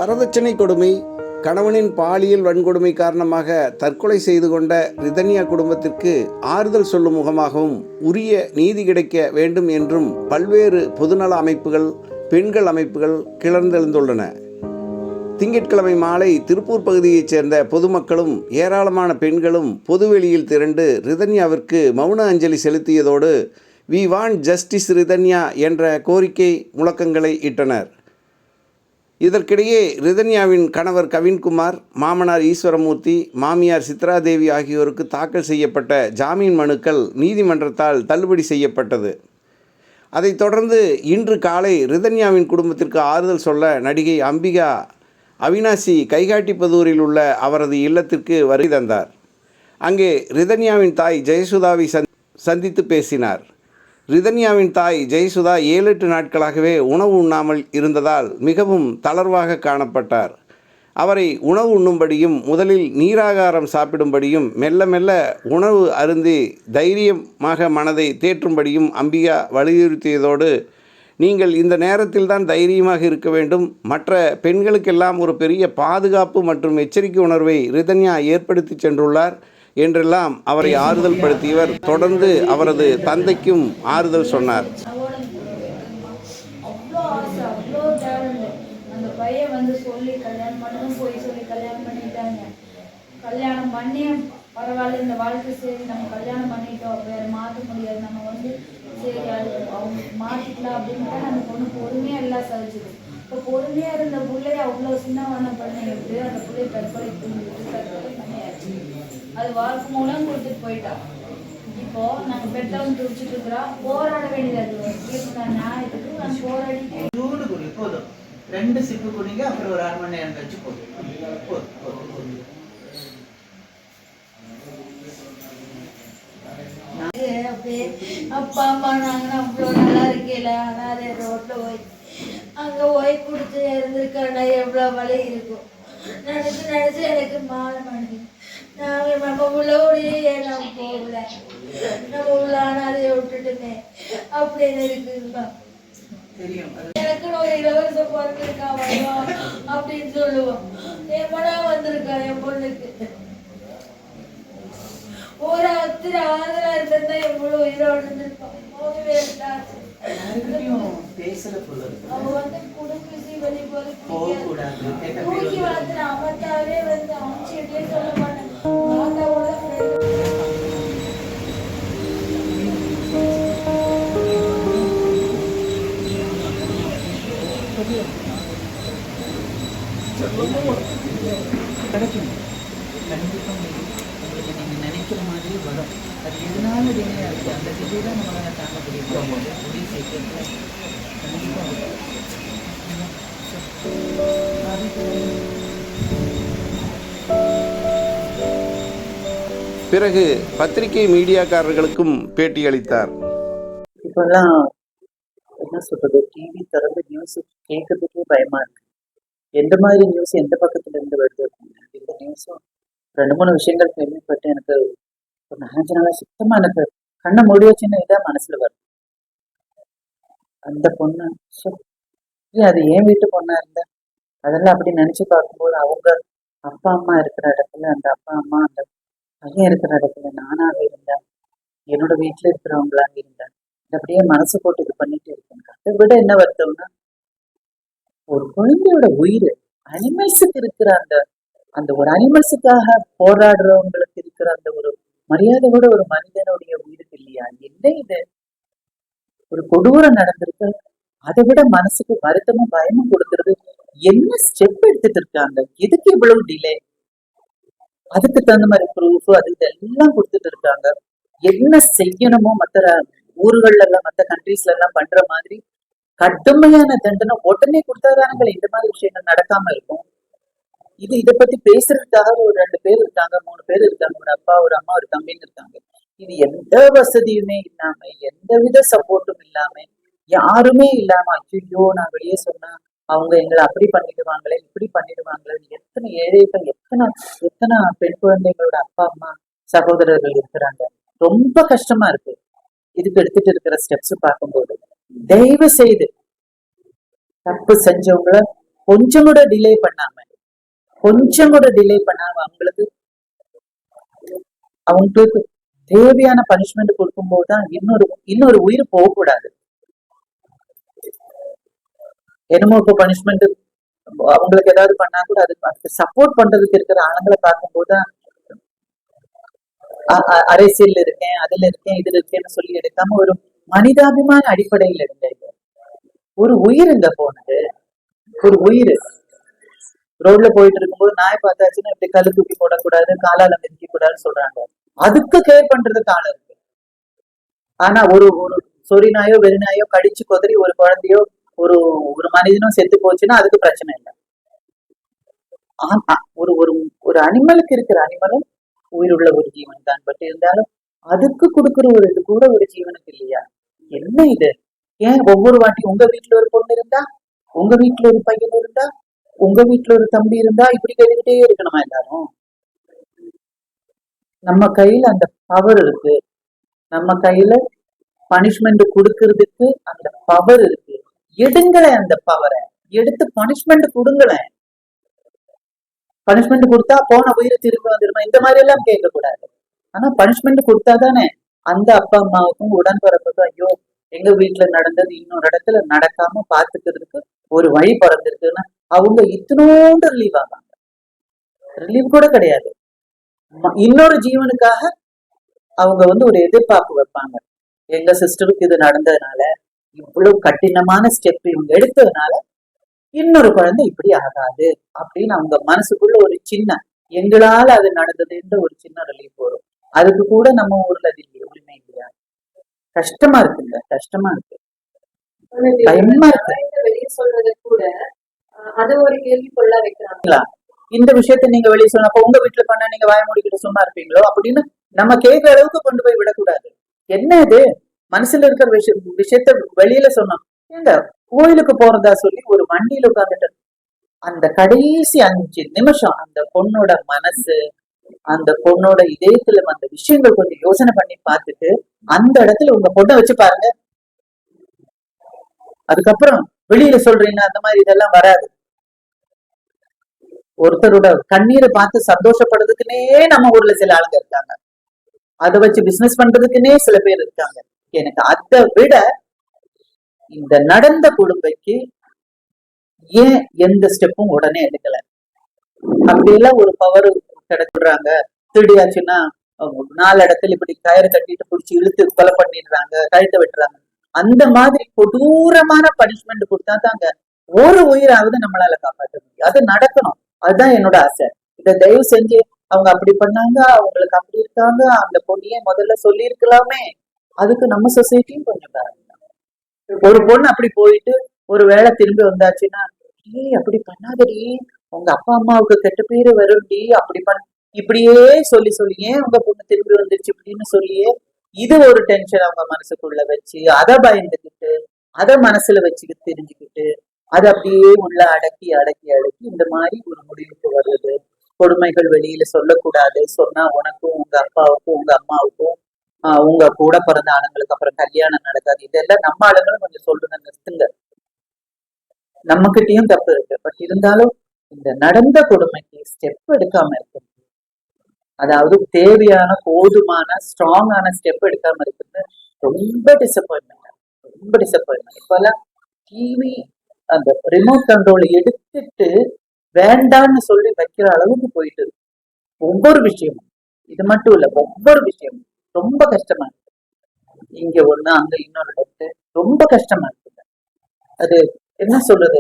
வரதட்சணை கொடுமை, கணவனின் பாலியல் வன்கொடுமை காரணமாக தற்கொலை செய்து கொண்ட ரிதன்யா குடும்பத்திற்கு ஆறுதல் சொல்லும் முகமாகவும் உரிய நீதி கிடைக்க வேண்டும் என்றும் பல்வேறு பொதுநல அமைப்புகள், பெண்கள் அமைப்புகள் கிளர்ந்தெழுந்துள்ளன. திங்கட்கிழமை மாலை திருப்பூர் பகுதியைச் சேர்ந்த பொதுமக்களும் ஏராளமான பெண்களும் பொதுவெளியில் திரண்டு ரிதன்யாவிற்கு மௌன அஞ்சலி செலுத்தியதோடு வி வாண்ட் ஜஸ்டிஸ் ரிதன்யா என்ற கோரிக்கை முழக்கங்களை இட்டனர். இதற்கிடையே ரிதன்யாவின் கணவர் கவின்குமார், மாமனார் ஈஸ்வரமூர்த்தி, மாமியார் சித்ராதேவி ஆகியோருக்கு தாக்கல் செய்யப்பட்ட ஜாமீன் மனுக்கள் நீதிமன்றத்தால் தள்ளுபடி செய்யப்பட்டது. அதைத் தொடர்ந்து இன்று காலை ரிதன்யாவின் குடும்பத்திற்கு ஆறுதல் சொல்ல நடிகை அம்பிகா அவினாசி கைகாட்டிபுதூரில் உள்ள அவரது இல்லத்திற்கு வருகை தந்தார். அங்கே ரிதன்யாவின் தாய் ஜெயசுதாவை சந்தித்து பேசினார். ரிதன்யாவின் தாய் ஜெயசுதா 7-8 நாட்களாகவே உணவு உண்ணாமல் இருந்ததால் மிகவும் தளர்வாக காணப்பட்டார். அவரை உணவு உண்ணும்படியும் முதலில் நீராகாரம் சாப்பிடும்படியும் மெல்ல மெல்ல உணவு அருந்தி தைரியமாக மனதை தேற்றும்படியும் அம்பிகா வலியுறுத்தியதோடு, நீங்கள் இந்த நேரத்தில்தான் தைரியமாக இருக்க வேண்டும், மற்ற பெண்களுக்கெல்லாம் ஒரு பெரிய பாதுகாப்பு மற்றும் எச்சரிக்கை உணர்வை ரிதன்யா ஏற்படுத்தி சென்றுள்ளார் என்றெல்லாம் அவரை ஆறுதல் படுத்தியவர் தொடர்ந்து அவரது தந்தைக்கும் ஆறுதல் சொன்னார். கல்யாணம் பண்ணி பரவாயில்ல, இந்த வாழ்க்கை சரி, நம்ம கல்யாணம் பண்ணிட்டோம், வேற மாற்ற முடியாது, நம்ம சரி அது அவங்க மாற்றிக்கலாம் அப்படின்னு அந்த பொண்ணு பொறுமையாக எல்லாம் சதிச்சுது. இப்போ பொறுமையாக இருந்த பிள்ளைய அவ்வளோ சின்னவனம் பண்ணிட்டு அந்த பிள்ளைய தற்கொலை பண்ணியாச்சு. அது வாழ்க்கை மூலம் கொடுத்துட்டு போயிட்டோம். இப்போ நாங்கள் பெற்றவங்க துடிச்சிட்டு இருக்கிறோம், போராட வேண்டியது நியாயத்துக்கு நான் போராடிட்டு போதும். 2 சிப்பு குடிங்க, அப்புறம் ஒரு 1/2 மணி நேரம் கழிச்சு போதும். அப்பா அம்மா நாங்க அவ்வளோ நல்லா இருக்கல, ஆனால் அதே ரோட்ல போய் அங்க போய் கொடுத்து இருந்திருக்காண்டா எவ்வளோ வலி இருக்கும் நினைச்சு நினைச்சு எனக்கு மாலை மணி. நம்ம உள்ளோடையே நம்ம போகல, நம்ம உள்ளான அதை விட்டுட்டுமே அப்படின்னு இருக்குதுப்பா. எனக்குன்னு ஒரு இளவரசம் பிறந்திருக்கா வருவோம் அப்படின்னு சொல்லுவோம். என் மனா வந்திருக்கா என் பொண்ணுக்கு. ஒரு அத்திர ஆதரா இருந்தா எவ்வளவு உயிரோடு இருந்திருப்பான். அவ வந்து குடும்பி வெளி போது தூக்கி வளர்த்துற அமத்தாவே வந்து அமைச்சிட்டே சொல்ல மாட்டேன். கிடைக்கும் கண்டிப்பாக உங்களுக்கு நீங்கள் நினைக்கிற மாதிரி வரும். அது எதனால டிலே ஆகுது, அந்த டிலே தான் நம்மளால் தாங்க முடியும். முடிவு சீக்கிரத்தில் கண்டிப்பாக பிறகு பத்திரிகை மீடியாக்காரர்களுக்கும் பேட்டியளித்தார். இப்பெல்லாம் என்ன சொல்றது, டிவி திறந்து நியூஸ் கேட்கறதுக்கே பயமா இருக்கு. எந்த மாதிரி நியூஸ் எந்த பக்கத்துல இருந்து வருது அப்படின்னு. இந்த நியூஸும் 2-3 விஷயங்கள் கேள்விப்பட்டு எனக்கு ஒரு 4 நாளா சுத்தமா எனக்கு கண்ணை மூடி வச்சுன்னு இதான் மனசுல வரும். அந்த பொண்ணு அது ஏன் வீட்டு பொண்ணா இருந்தா அதெல்லாம் அப்படி நினைச்சு பார்க்கும்போது அவங்க அப்பா அம்மா இருக்கிற இடத்துல, அந்த அப்பா அம்மா அந்த பையன் இருக்கிற இடத்துல நானாக இருந்தேன், என்னோட வீட்டுல இருக்கிறவங்களாக இருந்தேன், அப்படியே மனசு போட்டு இது பண்ணிட்டு இருக்கேன். அதை விட என்ன வருத்தம்னா, ஒரு குழந்தையோட உயிர், அனிமல்ஸுக்கு இருக்கிற அந்த அந்த ஒரு அனிமல்ஸுக்காக போராடுறவங்களுக்கு இருக்கிற அந்த ஒரு மரியாதை கூட ஒரு மனிதனுடைய உயிருக்கு இல்லையா? என்ன இது ஒரு கொடூரம் நடந்திருக்கு. அதை விட மனசுக்கு வருத்தமும் பயமும் கொடுக்கறது. என்ன ஸ்டெப் எடுத்துட்டு இருக்காங்க, எதுக்கு இவ்வளவு டிலே? அதுக்கு தகுந்த மாதிரி ப்ரூஃப் அது இதெல்லாம் கொடுத்துட்டு இருக்காங்க. என்ன செய்யணுமோ மற்ற ஊர்கள்ல எல்லாம் மற்ற கண்ட்ரீஸ்ல எல்லாம் பண்ற மாதிரி கடுமையான தண்டனை உடனே கொடுத்தாதானங்கள் இந்த மாதிரி விஷயங்கள் நடக்காம இருக்கும். இதை பத்தி பேசுறதுக்காக ஒரு 2 பேர் இருக்காங்க, 3 பேர் இருக்காங்க, ஒரு அப்பா ஒரு அம்மா ஒரு தம்பின்னு இருக்காங்க. இது எந்த வசதியுமே இல்லாம, எந்தவித சப்போர்ட்டும் இல்லாம, யாருமே இல்லாம, ஐயோ நான் வெளியே சொன்னா அவங்க எங்களை அப்படி பண்ணிடுவாங்களே இப்படி பண்ணிடுவாங்களே, எத்தனை ஏழைகள், எத்தனை பெண் குழந்தைங்களோட அப்பா அம்மா சகோதரர்கள் இருக்கிறாங்க. ரொம்ப கஷ்டமா இருக்கு இதுக்கு எடுத்துட்டு இருக்கிற ஸ்டெப்ஸ் பார்க்கும்போது. தயவு செய்து தப்பு செஞ்சவங்கள கொஞ்சம் கூட டிலே பண்ணாம அவங்களுக்கு தேவையான பனிஷ்மெண்ட் கொடுக்கும் போதுதான் இன்னொரு உயிர் போகக்கூடாது. என்னமோ இப்ப பனிஷ்மெண்ட் அவங்களுக்கு ஏதாவது பண்ணா கூட அதுக்கு சப்போர்ட் பண்றதுக்கு இருக்கிற ஆளுங்களை பார்க்கும்போதுதான் அரசியல் இருக்கேன், அதுல இருக்கேன், இதுல இருக்கேன்னு சொல்லி எடுக்காம ஒரு மனிதாபிமான அடிப்படையில் இருந்தது. ஒரு உயிருங்க போனது, ஒரு உயிர் ரோட்ல போயிட்டு இருக்கும்போது நாய் பார்த்தாச்சுன்னா இப்படி கல்லு தூக்கி போடக்கூடாது, காலால மிதிக்க கூடாதுன்னு சொல்றாங்க. அதுக்கு கேர் பண்றதுக்கு ஆள் இருக்கு. ஆனா ஒரு ஒரு சொறி நாயோ வெறிநாயோ கடிச்சு கொதறி ஒரு குழந்தையோ ஒரு ஒரு மனிதனும் செத்து போச்சுன்னா அதுக்கு பிரச்சனை இல்லை. ஒரு ஒரு ஒரு அனிமலுக்கு இருக்கிற அனிமலும் உயிருள்ள ஒரு ஜீவன் தான். பட் இருந்தாலும் அதுக்கு கொடுக்குற ஒரு இது கூட ஒரு ஜீவனுக்கு இல்லையா? என்ன இது? ஏன் ஒவ்வொரு வாட்டி உங்க வீட்டுல ஒரு பொண்ணு இருந்தா, உங்க வீட்டுல ஒரு பையன் இருந்தா, உங்க வீட்டுல ஒரு தம்பி இருந்தா இப்படி கேட்டுக்கிட்டே இருக்கணுமா எல்லாரும்? நம்ம கையில அந்த பவர் இருக்கு, நம்ம கையில பனிஷ்மெண்ட் கொடுக்கறதுக்கு அந்த பவர் இருக்கு. எடுங்களேன், அந்த பவரை எடுத்து பனிஷ்மெண்ட் கொடுங்களேன். பனிஷ்மெண்ட் கொடுத்தா போன உயிரை திரும்ப வந்துருமா, இந்த மாதிரி எல்லாம் கேட்க கூடாது. ஆனா பனிஷ்மெண்ட் கொடுத்தாதானே அந்த அப்பா அம்மாவுக்கும் உடன்பிறப்புக்கும் ஐயோ எங்க வீட்டுல நடந்தது இன்னொரு இடத்துல நடக்காம பாத்துக்கிறதுக்கு ஒரு வழி பிறந்திருக்குன்னா அவங்க இத்தனோண்டு ரிலீவ் ஆவாங்க. ரிலீவ் கூட கிடையாது, இன்னொரு ஜீவனுக்காக அவங்க ஒரு எதிர்பார்ப்பு வைப்பாங்க. எங்க சிஸ்டருக்கு இது நடந்ததுனால, இவ்வளவு கடினமான ஸ்டெப் இவங்க எடுத்ததுனால இன்னொரு குழந்தை இப்படி ஆகாது அப்படின்னு அவங்க மனசுக்குள்ள ஒரு சின்ன, எங்களால அது நடந்ததுன்ற ஒரு சின்ன ரிலீஃப் வரும். அதுக்கு கூட நம்ம ஊர்ல அது உரிமை இல்லையா? கஷ்டமா இருக்குங்க, கஷ்டமா இருக்கு, பயமா இருக்கு. வெளியே சொல்றது கூட அது ஒரு கேள்விக்குள்ள வைக்கிறாங்களா? இந்த விஷயத்த நீங்க வெளியே சொன்னப்ப உங்க வீட்டுல பண்ணா நீங்க வாய மூடிக்கிட்டு சும்மா இருப்பீங்களோ அப்படின்னு நம்ம கேட்கிற அளவுக்கு கொண்டு போய் விடக்கூடாது. என்ன இது மனசுல இருக்கிற விஷயத்த வெளியில சொன்னோம். ஏங்க கோயிலுக்கு போறதா சொல்லி ஒரு வண்டியில உட்காந்துட்டு அந்த கடைசி 5 நிமிஷம் அந்த பொண்ணோட மனசு, அந்த பொண்ணோட இதயத்துல அந்த விஷயங்கள் கொஞ்சம் யோசனை பண்ணி பார்த்துட்டு அந்த இடத்துல உங்க பொண்ணை வச்சு பாருங்க. அதுக்கப்புறம் வெளியில சொல்றீங்க அந்த மாதிரி இதெல்லாம் வராது. ஒருத்தரோட கண்ணீரை பார்த்து சந்தோஷப்படுறதுக்குன்னே நம்ம ஊர்ல சில ஆளுங்க இருக்காங்க, அதை வச்சு பிசினஸ் பண்றதுக்குன்னே சில பேர் இருக்காங்க. எனக்கு அதை விட இந்த நடந்த குடும்பைக்கு ஏன் எந்த ஸ்டெப்பும் உடனே எடுக்கல? அப்படியெல்லாம் ஒரு பவர் கிடைச்சிடுறாங்க. திருடியாச்சுன்னா 4 இடத்துல இப்படி கயிறு கட்டிட்டு பிடிச்சி இழுத்து கொலை பண்ணிடுறாங்க, கழுத்தை வெட்டுறாங்க. அந்த மாதிரி கொடூரமான பனிஷ்மெண்ட் கொடுத்தா தாங்க ஒரு உயிராவது நம்மளால காப்பாற்ற முடியும். அது நடக்கணும், அதுதான் என்னோட ஆசை. இதை தயவு செஞ்சு அவங்க அப்படி பண்ணாங்க, அவங்களுக்கு அப்படி இருக்காங்க, அந்த பொண்ணையே முதல்ல சொல்லி இருக்கலாமே. அதுக்கு நம்ம சொசைட்டியும் கொஞ்சம் காரணம். ஒரு பொண்ணு அப்படி போயிட்டு ஒரு வேளை திரும்பி வந்தாச்சுன்னா, அப்படி பண்ணாதடி, உங்க அப்பா அம்மாவுக்கு கெட்ட பேரு வரும்டி, அப்படி இப்படியே சொல்லி ஏன் உங்க பொண்ணு திரும்பி வந்துருச்சு இப்படின்னு சொல்லியே இது ஒரு டென்ஷன் அவங்க மனசுக்குள்ள வச்சு அதை பயந்துக்கிட்டு அதை மனசுல வச்சுக்கிட்டு தெரிஞ்சுக்கிட்டு அதை அப்படியே உள்ள அடக்கி அடக்கி அடக்கி இந்த மாதிரி ஒரு முடிவுக்கு வருது. கொடுமைகள் வெளியில சொல்லக்கூடாது, சொன்னா உனக்கும் உங்க அப்பாவுக்கும் உங்க அம்மாவுக்கும் உங்க கூட பிறந்த ஆளுங்களுக்கு அப்புறம் கல்யாணம் நடக்காது. இதெல்லாம் நம்ம ஆளுங்களும் கொஞ்சம் சொல்லுங்க, நிறுத்துங்க. நம்ம கிட்டயும் தப்பு இருக்கு. பட் இருந்தாலும் இந்த நடந்த கொடுமைக்கு ஸ்டெப் எடுக்காம இருக்கு, அதாவது தேவையான போதுமான ஸ்ட்ராங்கான ஸ்டெப் எடுக்காம இருக்குது ரொம்ப டிசப்பாயின்மெண்ட், ரொம்ப டிசப்பாயின்மெண்ட். இப்பெல்லாம் டிவி அந்த ரிமோட் கண்ட்ரோல் எடுத்துட்டு வேண்டான்னு சொல்லி வைக்கிற அளவுக்கு போயிட்டு இருக்கு ஒவ்வொரு விஷயமும். இது மட்டும் இல்ல, ஒவ்வொரு விஷயமும் ரொம்ப கஷ்டமா இருக்கு. இங்க ஒண்ணு அங்க இன்னொரு இடத்து ரொம்ப கஷ்டமா இருக்குது. அது என்ன சொல்றது,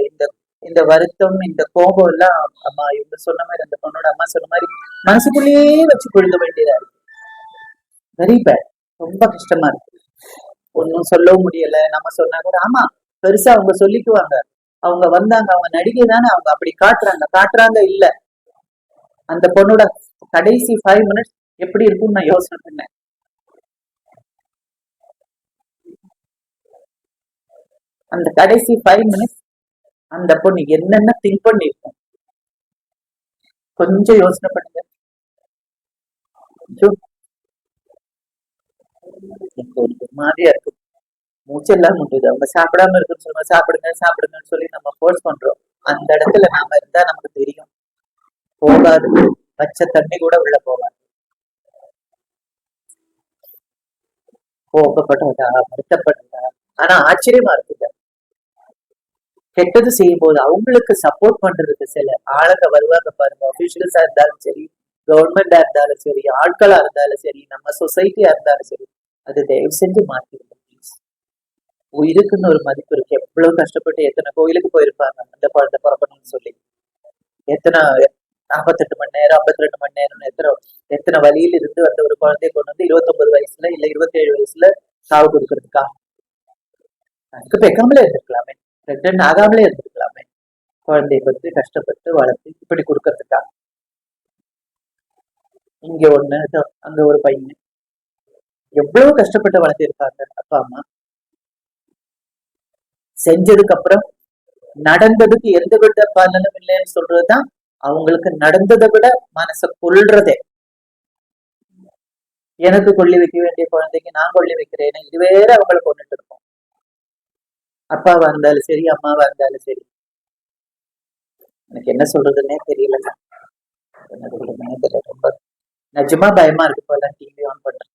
இந்த வருத்தம் இந்த கோபம் எல்லாம் அம்மா இவங்க சொன்ன மாதிரி, அந்த பொண்ணோட அம்மா சொன்ன மாதிரி மனசுக்குள்ளேயே வச்சு கொழுக வேண்டியதா இருக்கு. வெரி பேட், ரொம்ப கஷ்டமா இருக்கு. ஒன்னும் சொல்லவும் முடியல. நம்ம சொன்னா கூட ஆமா பெருசா அவங்க சொல்லிக்குவாங்க, அவங்க வந்தாங்க, அவங்க நடிகை தானே, அவங்க அப்படி காட்டுறாங்க இல்ல. அந்த பொண்ணோட கடைசி 5 minutes எப்படி இருக்கும்னு நான் யோசனை பண்ணேன். அந்த கடைசி 5 minutes அந்த பொண்ணு என்னென்ன திங்க் பண்ணிருக்கும் கொஞ்சம் யோசனை பண்ணுங்க. ஒரு மாதிரியா இருக்கு, மூச்செல்லாம் முட்டுது. அவங்க சாப்பிடாம இருக்குன்னு சொல்லுவாங்க, சாப்பிடுங்கன்னு சொல்லி நம்ம ஃபோர்ஸ் பண்றோம். அந்த இடத்துல நாம இருந்தா நமக்கு தெரியும். போகாது, பச்சை தண்ணி கூட உள்ள போகாது. கோபப்படுறதா, வருத்தப்படுறதா. ஆனா ஆச்சரியமா இருக்குல்ல, கெட்டது செய்யும் போது அவங்களுக்கு சப்போர்ட் பண்றதுக்கு சில ஆளுங்க வருவாங்க பாருங்க. அபிஷியல்ஸா இருந்தாலும் சரி, கவர்மெண்டா இருந்தாலும் சரி, ஆட்களா இருந்தாலும் சரி, நம்ம சொசைட்டியா இருந்தாலும் சரி, அது தயவு செஞ்சு மாத்திருங்க ப்ளீஸ். உயிருக்குன்னு ஒரு மதிப்பு இருக்கு. எவ்வளவு கஷ்டப்பட்டு எத்தனை கோயிலுக்கு போயிருப்பாங்க அந்த குழந்தை பிறக்கணும்னு சொல்லி. எத்தனை 48 மணி நேரம், 52 மணி நேரம், எத்தனை வழியில இருந்து வந்த ஒரு குழந்தைய கொண்டு வந்து 29 வயசுல இல்ல 27 வயசுல சாவு கொடுக்கறதுக்கா? அதுக்கு பெக்காமலே இருந்திருக்கலாமே, பிரெக்னன்ட் ஆகாமலே இருந்திருக்கலாமே. குழந்தைய பத்தி கஷ்டப்பட்டு வளர்த்து இப்படி கொடுக்கறதுக்கா? இங்க ஒண்ணு, அங்க ஒரு பையன், எவ்வளவு கஷ்டப்பட்டு வளர்த்திருப்பாங்க அப்பா அம்மா. செஞ்சதுக்கு அப்புறம் நடந்ததுக்கு எந்த விட பலனும் இல்லைன்னு சொல்றதுதான் அவங்களுக்கு நடந்ததை விட மனசை கொள்றதே. எனக்கு கொல்லி வைக்க வேண்டிய குழந்தைக்கு நான் கொல்லி வைக்கிறேன்னு இது வேற அவங்களை கொண்டுட்டு இருக்கோம். அப்பாவா இருந்தாலும் சரி, அம்மாவா இருந்தாலும் சரி. எனக்கு என்ன சொல்றதுன்னே தெரியல. ரொம்ப நிஜமா பயமா இருக்கு. டிவி ஆன் பண்றேன்.